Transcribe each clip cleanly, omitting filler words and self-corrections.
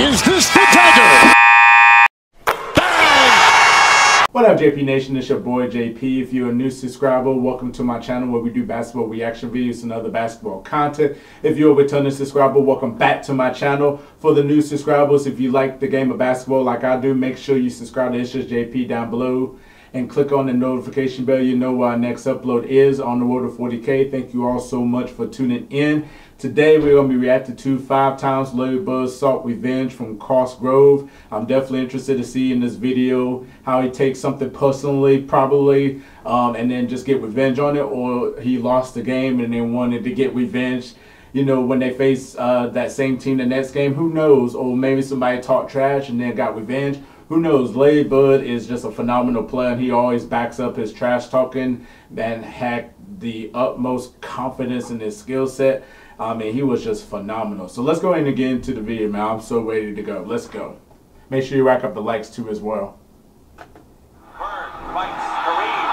Is this the dagger? What up, JP Nation? It's your boy JP. If you're a new subscriber, welcome to my channel where we do basketball reaction videos and other basketball content. If you're a returning subscriber, welcome back to my channel. For the new subscribers, if you like the game of basketball like I do, make sure you subscribe to It's Just JP down below and click on the notification bell. You know where our next upload is on the road to 40K. Thank you all so much for tuning in. Today we're going to be reacting to 5 times Larry Bird sought revenge from Cross Grove. I'm definitely interested to see in this video how he takes something personally, probably, and then just get revenge on it, or he lost the game and then wanted to get revenge, you know, when they face that same team the next game. Who knows? Or maybe somebody talked trash and then got revenge. Who knows? Larry Bird is just a phenomenal player, and he always backs up his trash talking and had the utmost confidence in his skill set. I mean, he was just phenomenal. So let's go ahead and get into the video, man. I'm so ready to go. Let's go. Make sure you rack up the likes too as well. Bird fights Kareem,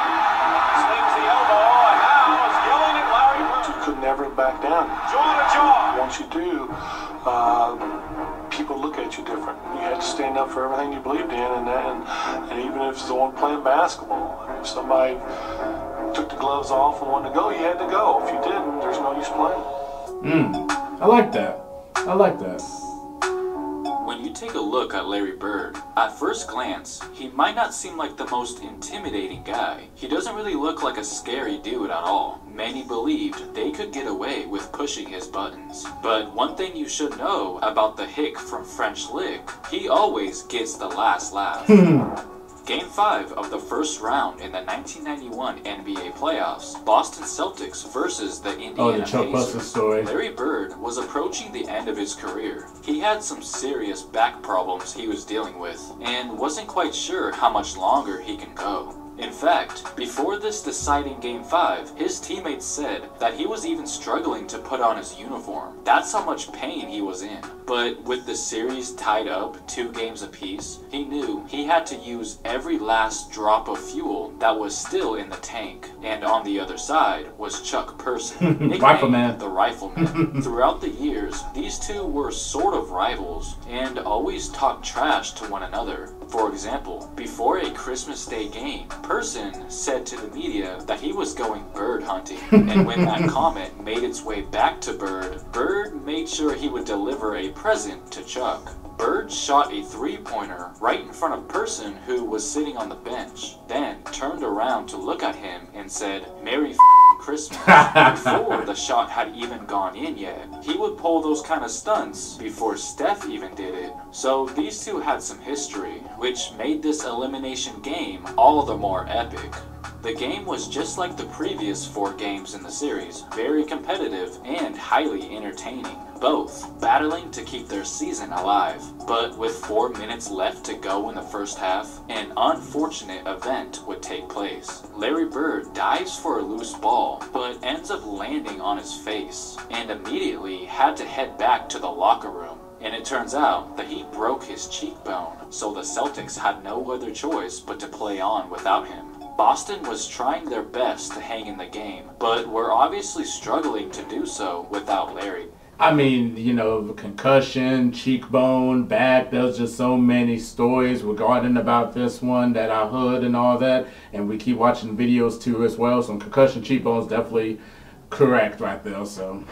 slings the elbow, and now is yelling at Larry Bird. You could never back down. Jaw to jaw. Once you do, people look at you different. You had to stand up for everything you believed in, and even if it's the one playing basketball, if somebody took the gloves off and wanted to go, you had to go. If you didn't, there's no use playing. I like that. I like that. When you take a look at Larry Bird, at first glance, he might not seem like the most intimidating guy. He doesn't really look like a scary dude at all. Many believed they could get away with pushing his buttons. But one thing you should know about the hick from French Lick, he always gets the last laugh. Game 5 of the first round in the 1991 NBA playoffs, Boston Celtics versus the Indiana Pacers. Story. Larry Bird was approaching the end of his career. He had some serious back problems he was dealing with, and wasn't quite sure how much longer he can go. In fact, before this deciding Game 5, his teammates said that he was even struggling to put on his uniform. That's how much pain he was in. But with the series tied up 2 games apiece, he knew he had to use every last drop of fuel that was still in the tank. And on the other side was Chuck Person, nicknamed the Rifleman. Throughout the years, these two were sort of rivals and always talked trash to one another. For example, before a Christmas Day game, Person said to the media that he was going bird hunting, and when that comment made its way back to Bird, Bird made sure he would deliver a present to Chuck. Bird shot a 3-pointer right in front of Person, who was sitting on the bench, then turned around to look at him and said, "Merry Christmas." Before the shot had even gone in yet. He would pull those kind of stunts before Steph even did it. So these two had some history, which made this elimination game all the more epic. The game was just like the previous 4 games in the series, very competitive and highly entertaining, both battling to keep their season alive. But with 4 minutes left to go in the first half, an unfortunate event would take place. Larry Bird dives for a loose ball, but ends up landing on his face, and immediately had to head back to the locker room. And it turns out that he broke his cheekbone, so the Celtics had no other choice but to play on without him. Boston was trying their best to hang in the game, but were obviously struggling to do so without Larry. I mean, you know, concussion, cheekbone, back, there's just so many stories regarding about this one that I heard and all that, and we keep watching videos too as well, so concussion, cheekbone's definitely correct right there, so.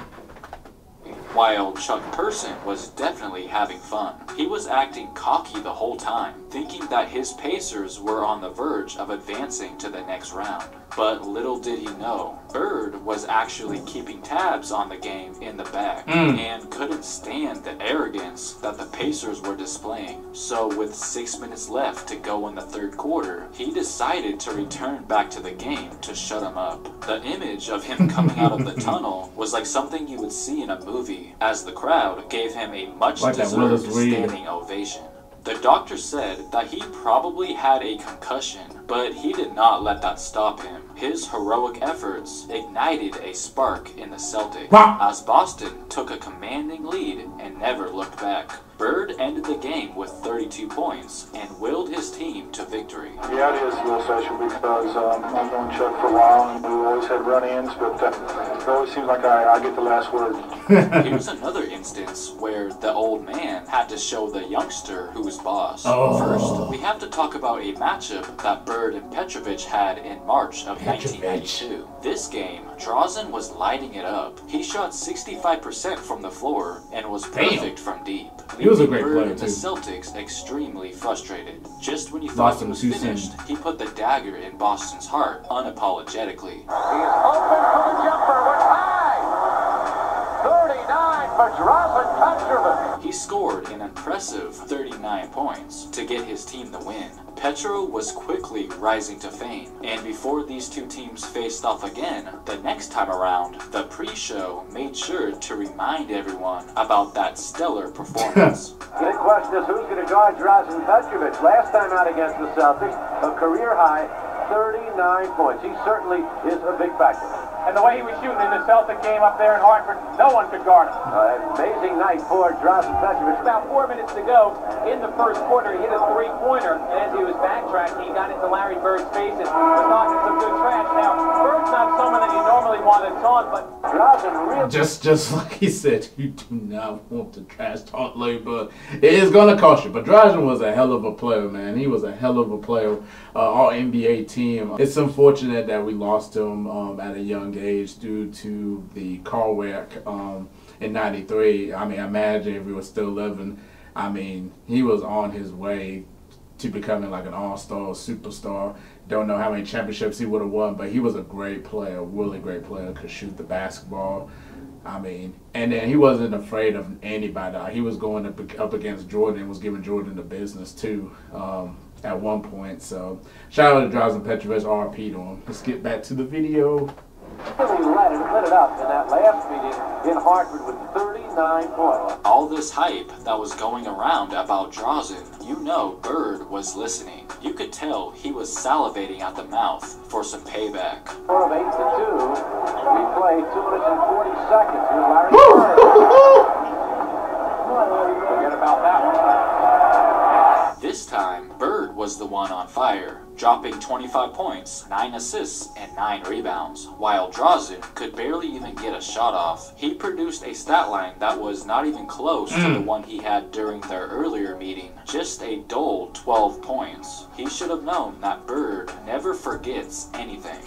While Chuck Person was definitely having fun. He was acting cocky the whole time, thinking that his Pacers were on the verge of advancing to the next round. But little did he know, Bird was actually keeping tabs on the game in the back, and couldn't stand the arrogance that the Pacers were displaying. So with 6 minutes left to go in the third quarter, he decided to return back to the game to shut him up. The image of him coming out of the tunnel was like something you would see in a movie, as the crowd gave him a much-deserved standing ovation. The doctor said that he probably had a concussion, but he did not let that stop him. His heroic efforts ignited a spark in the Celtics, as Boston took a commanding lead and never looked back. Bird ended the game with 32 points and willed his team to victory. Yeah, it is a little special because I've known Chuck for a while and we always had run-ins, but it always seems like I get the last word. Here's another instance instance where the old man had to show the youngster who's boss. Oh. First, we have to talk about a matchup that Bird and Petrovic had in March of 1992. This game, Drazen was lighting it up. He shot 65% from the floor and was perfect from deep. He was a leaving great Bird player and the too. Celtics extremely frustrated. Just when you thought Lost he him was 2 finished, cents. he put the dagger in Boston's heart unapologetically. He's open for the jumper. We're tied. 39 for Drazen Petrovic. He scored an impressive 39 points to get his team the win. Petro was quickly rising to fame, and before these two teams faced off again, the next time around, the pre-show made sure to remind everyone about that stellar performance. The big question is who's going to guard Drazen Petrovic. Last time out against the Celtics, a career high 39 points. He certainly is a big factor. And the way he was shooting in the Celtic game up there in Hartford, no one could guard him. Amazing night for Drazen Petrovic. About 4 minutes to go in the first quarter, he hit a three-pointer, and as he was backtracking, he got into Larry Bird's face and was talking some good trash. Now, Bird's not someone that you normally want to taunt, but Drazen really... Just like he said, you do not want to trash talk Larry Bird. It is going to cost you. But Drazen was a hell of a player, man. He was a hell of a player. Our NBA team. It's unfortunate that we lost him at a young age due to the car wreck in '93. I mean, imagine if he was still living. I mean, he was on his way to becoming like an all-star, superstar. Don't know how many championships he would have won, but he was a great player, really great player, could shoot the basketball. I mean, and then he wasn't afraid of anybody. He was going up against Jordan and was giving Jordan the business too at one point. So shout out to Drazen Petrovic, RP to him. Let's get back to the video. Really lit it up in that last meeting in Hartford with 39 points. All this hype that was going around about Drazen, you know Bird was listening. You could tell he was salivating at the mouth for some payback. Score of 8-2. We play 240 seconds. Here's Larry Bird. forget about that one. This time, Bird was the one on fire, dropping 25 points, 9 assists, and 9 rebounds. While Drazen could barely even get a shot off, he produced a stat line that was not even close to the one he had during their earlier meeting. Just a dull 12 points. He should have known that Bird never forgets anything.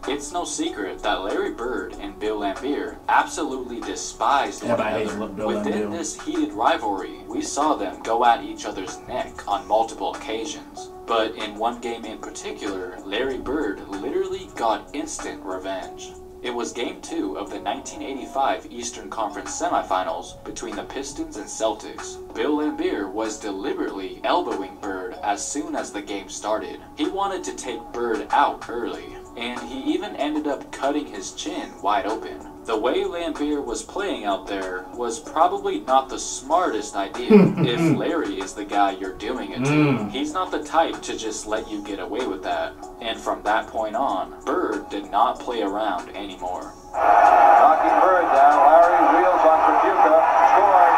It's no secret that Larry Bird and Bill Laimbeer absolutely despised one Everybody hates another. Bill Within Laimbeer. this heated rivalry, we saw them go at each other's neck on multiple occasions. But in one game in particular, Larry Bird literally got instant revenge. It was Game 2 of the 1985 Eastern Conference Semifinals between the Pistons and Celtics. Bill Laimbeer was deliberately elbowing Bird as soon as the game started. He wanted to take Bird out early, and he even ended up cutting his chin wide open. The way Laimbeer was playing out there was probably not the smartest idea if Larry is the guy you're doing it to. He's not the type to just let you get away with that. And from that point on, Bird did not play around anymore. Knocking Bird down. Larry wheels on Paducah. Scoring.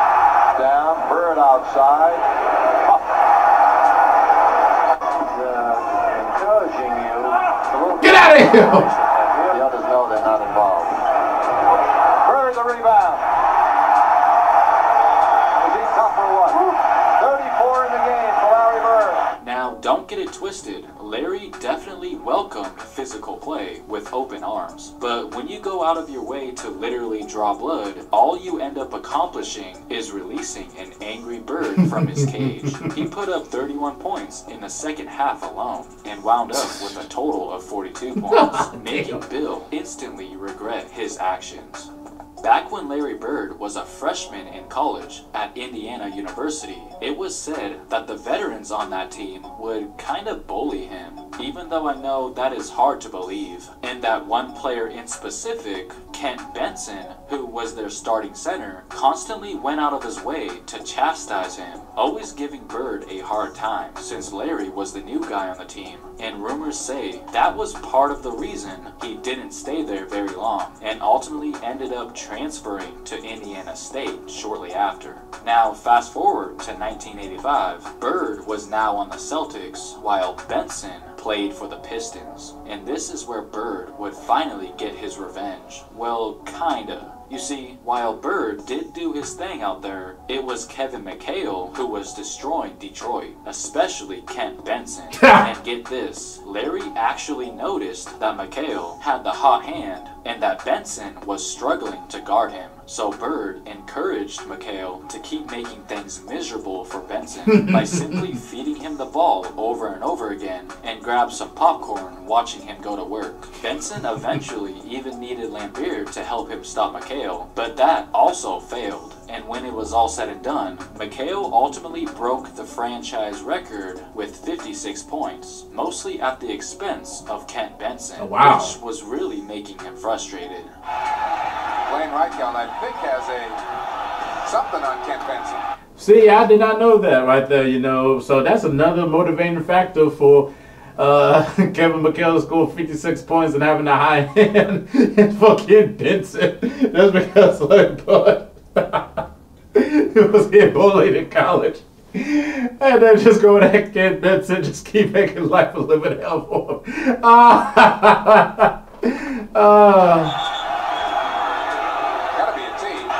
Down. Bird outside. Encouraging you. Get out of here! The others know they're not involved. Bird the rebound. Is he tough or what? 34 in the game for Larry Bird. Now, don't get it twisted. Larry definitely welcomed physical play with open arms. But when you go out of your way to literally draw blood, all you end up accomplishing is releasing an angry Bird from his cage. He put up 31 points in the second half alone and wound up with a total of 42 points, making Bill instantly regret his actions. Back when Larry Bird was a freshman in college at Indiana University, it was said that the veterans on that team would kind of bully him, even though I know that is hard to believe, and that one player in specific, Kent Benson, who was their starting center, constantly went out of his way to chastise him, always giving Bird a hard time since Larry was the new guy on the team, and rumors say that was part of the reason he didn't stay there very long and ultimately ended up transferring to Indiana State shortly after. Now fast forward to 1985, Bird was now on the Celtics while Benson played for the Pistons, and this is where Bird would finally get his revenge. Well, kinda. You see, while Bird did do his thing out there, it was Kevin McHale who was destroying Detroit, especially Kent Benson. And get this, Larry actually noticed that McHale had the hot hand and that Benson was struggling to guard him. So Bird encouraged McHale to keep making things miserable for Benson by simply feeding him the ball over and over again and grab some popcorn watching him go to work. Benson eventually even needed Lambert to help him stop McHale, but that also failed. And when it was all said and done, McHale ultimately broke the franchise record with 56 points, mostly at the expense of Kent Benson, which was really making him frustrated. Blaine Reichel, I think, has something on Kent Benson. See, I did not know that right there, you know. So that's another motivating factor for Kevin McHale to score 56 points and having a high hand and fucking Benson. That's because, like, but he was getting bullied in college. And then just go to that kid Benson, just keep making life a living hell for him. Gotta be a T. And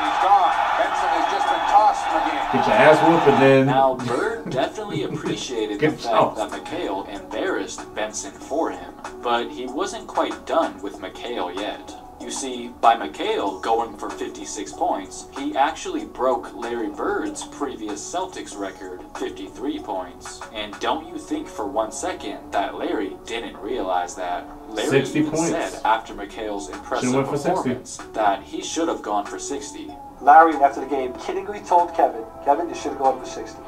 he's gone. Benson has just been tossed again. Get your ass whooped and then... Now, Bird definitely appreciated the fact that McHale embarrassed Benson for him, but he wasn't quite done with McHale yet. You see, by McHale going for 56 points, he actually broke Larry Bird's previous Celtics record, 53 points. And don't you think for 1 second that Larry didn't realize that. Larry even said after McHale's impressive performance that he should have gone for 60. Larry, after the game, kiddingly told Kevin, you should have gone for 60.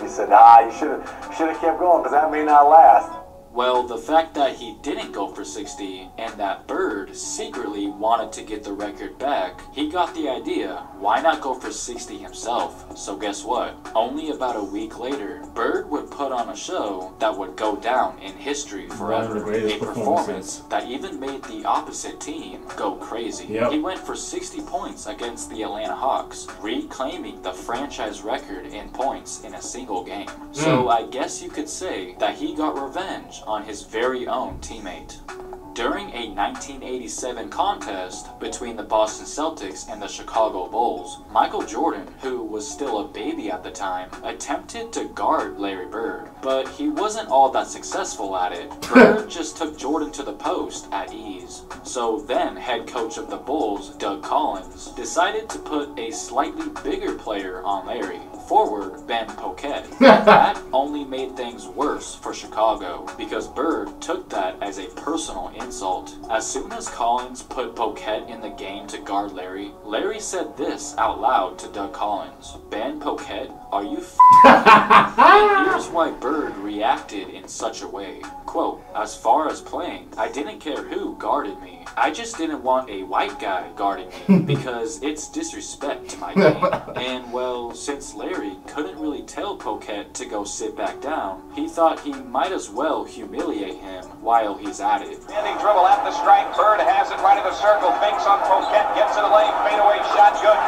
He said, you should have kept going because that may not last. Well, the fact that he didn't go for 60 and that Bird secretly wanted to get the record back, he got the idea, why not go for 60 himself? So guess what? Only about a week later, Bird would put on a show that would go down in history forever. A performance that even made the opposite team go crazy. He went for 60 points against the Atlanta Hawks, reclaiming the franchise record in points in a single game. So I guess you could say that he got revenge on his very own teammate. During a 1987 contest between the Boston Celtics and the Chicago Bulls, Michael Jordan, who was still a baby at the time, attempted to guard Larry Bird, but he wasn't all that successful at it. Bird just took Jordan to the post at ease. So then head coach of the Bulls, Doug Collins, decided to put a slightly bigger player on Larry, forward Ben Poquet. That only made things worse for Chicago, because Bird took that as a personal insult. As soon as Collins put Poquet in the game to guard Larry, Larry said this out loud to Doug Collins: "Ben Poquet, are you And here's why Bird reacted in such a way. Quote, "As far as playing, I didn't care who guarded me. I just didn't want a white guy guarding me because it's disrespect to my game." And well, since Larry couldn't really tell Poquet to go sit back down, he thought he might as well humiliate him while he's at it. Standing dribble at the stripe. Bird has it right in the circle. Fakes on Poquet. Gets to the lane. Fadeaway shot. Good.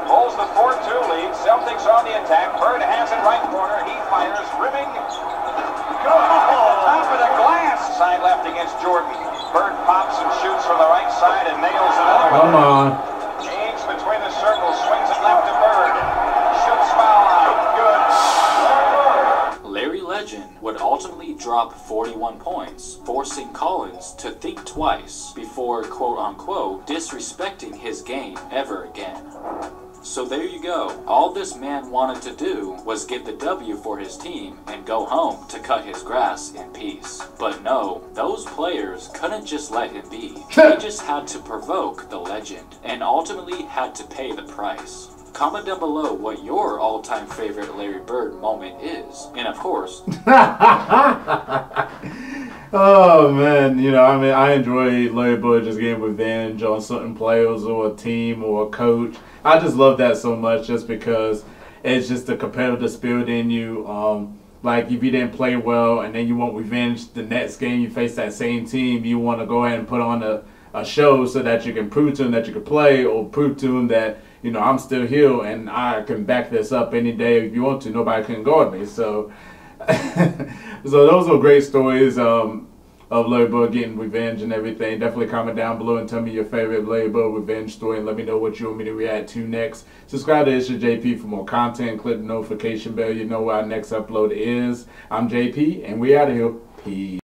Holds the 4-2 lead. Celtics on the attack. Bird has it right corner. He fires. Ribbing. Go! Top of the glass. Side left against Jordan. Bird pops and shoots from the right side and nails another one. Come on. James between the circles. Swings it left to Bird. Shoots foul line. Good. Larry Legend would ultimately drop 41 points, forcing Collins to think twice before quote-unquote disrespecting his game ever again. So there you go. All this man wanted to do was get the W for his team and go home to cut his grass in peace. But no, those players couldn't just let him be. They just had to provoke the legend and ultimately had to pay the price. Comment down below what your all-time favorite Larry Bird moment is. And of course... Oh man, you know, I mean, I enjoy Larry Bird just getting revenge on certain players or a team or a coach. I just love that so much just because it's just the competitive spirit in you. Like if you didn't play well and then you want revenge the next game you face that same team, you want to go ahead and put on a show so that you can prove to them that you can play, or prove to them that, you know, I'm still here and I can back this up any day if you want to. Nobody can guard me. So so those are great stories. of Larry Bird getting revenge and everything. Definitely comment down below and tell me your favorite Larry Bird revenge story and let me know what you want me to react to next. Subscribe to It's Your JP for more content. Click the notification bell. You know where our next upload is. I'm JP and we out of here. Peace.